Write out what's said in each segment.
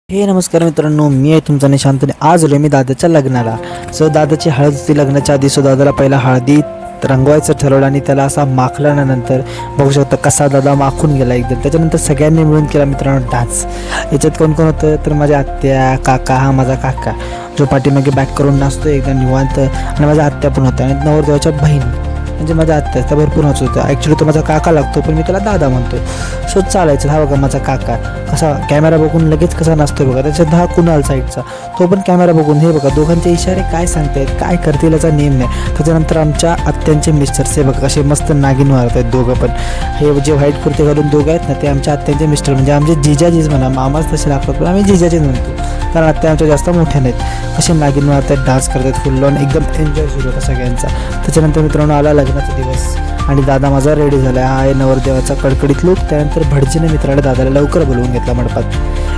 हे नमस्कार मित्रांनो, मी आहे तुमचा निशांत आणि आज आलो मी दादाच्या लग्नाला. दादाची हळद होती. लग्नाच्या आधी दादाला पहिला हळदीत रंगवायचं ठरवलं आणि त्याला असा माखल्यानंतर बघू शकता कसा दादा माखून गेला एकदम. त्याच्यानंतर सगळ्यांनी मिळून केला मित्रांनो डान्स. याच्यात कोण कोण होतं तर माझ्या आत्या, काका, हा माझा काका जो पाठीमागे बॅक करून नाचतो एकदम निवांत, आणि माझ्या आत्या पण होत्या आणि नवरदेवाच्या बहिणी म्हणजे माझ्या आत्या त्या भरपूर नाचत होत्या. ॲक्च्युली तो माझा काका लागतो पण मी त्याला दादा म्हणतो. चालायचं. हा बघा माझा काका कसा कॅमेरा बघून लगेच कसा नाचतोय बघा. त्याच्यात हा कुणाल साईडचा तो पण कॅमेरा बघून हे बघा दोघांचे इशारे काय सांगतायत, काय करतील याचा नेम नाही. त्याच्यानंतर आमच्या आत्यांचे मिस्टर्स हे बघा कसे मस्त नागिन मारत आहेत दोघं पण. हे जे व्हाईट कुर्ते घालून दोघं आहेत ना ते आमच्या आत्यांचे मिस्टर म्हणजे आमचे जिजाजीच म्हणा, मामाच तसे लागतात पण आम्ही जिजाजीच म्हणतो कारण आत्या आमच्या जास्त मोठ्या नाहीत. कसे नागिन मारत आहेत, डान्स करतात, फुल ऑन एकदम एन्जॉय सुरू होता सगळ्यांचा. त्याच्यानंतर मित्रांनो आला लग्नाचा दिवस आणि दादा माझा रेडी झाला. हा आहे नवरदेवाचा कडकडीत लूक. त्यानंतर भटजीने मित्राला दादाला लवकर बोलवून घेतला मंडपात.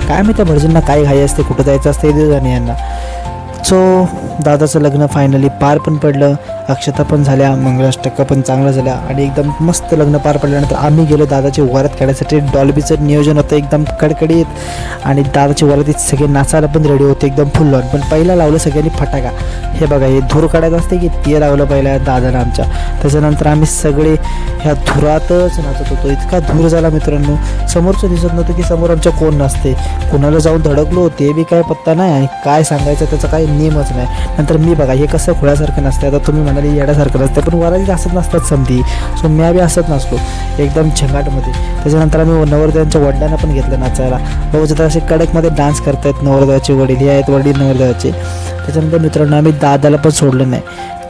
काय मी त्या भटजींना काय घाई असते, कुठं जायचं असते हे आणि यांना. दादाचं लग्न फायनली पार पण पडलं. अक्षता पण झाल्या, मंगलाष्टका पण चांगला झाल्या आणि एकदम मस्त लग्न पार पडल्यानंतर आम्ही गेलो दादाची वरात काढायसाठी. डॉल्बीचं नियोजन होतं एकदम कडकडीत आणि दादाची वरातीत सगळे नाचायला पण रेडी होते एकदम फुल ऑन. पण पहिला लावलं सगळ्यांनी फटाका. हे बघा हे धूर काढायचं असते की ते लावलं पहिल्या दादाला आमच्या. त्याच्यानंतर आम्ही सगळे ह्या धुरातच नाचत होतो. इतका धूर झाला मित्रांनो, समोरचं दिसत नव्हतं की समोर आमच्या कोण नसते. कोणाला जाऊन धडकलो ते बी काय पत्ता नाही आणि काय सांगायचं त्याचा काही नेमच नाही. नंतर मी बघा हे कसं खुळ्यासारखं नसतं. आता तुम्ही म्हणाले येड्यासारखं नसतं पण वरातीत असत नसतात समधी. मी बी असत नसलो एकदम झंगाटमध्ये. त्याच्यानंतर आम्ही नवरदेवांच्या वडिलांना पण घेतलं नाचायला. बघू तर असे कडकमध्ये डान्स करतायत नवरदेवाचे वडील, हे आहेत वडील नवरदेवाचे. त्याच्यानंतर मित्रांनो आम्ही दादाला पण सोडलं नाही,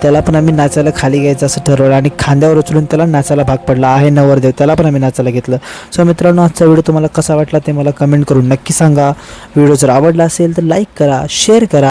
त्याला पण आम्ही नाचायला खाली घ्यायचं असं ठरवलं आणि खांद्यावर उचलून त्याला नाचायला भाग पडला. आहे नवरदेव, त्याला पण आम्ही नाचायला घेतलं. मित्रांनो आजचा व्हिडिओ तुम्हाला कसा वाटला ते मला कमेंट करून नक्की सांगा. व्हिडिओ जर आवडला असेल तर लाईक करा, शेअर करा.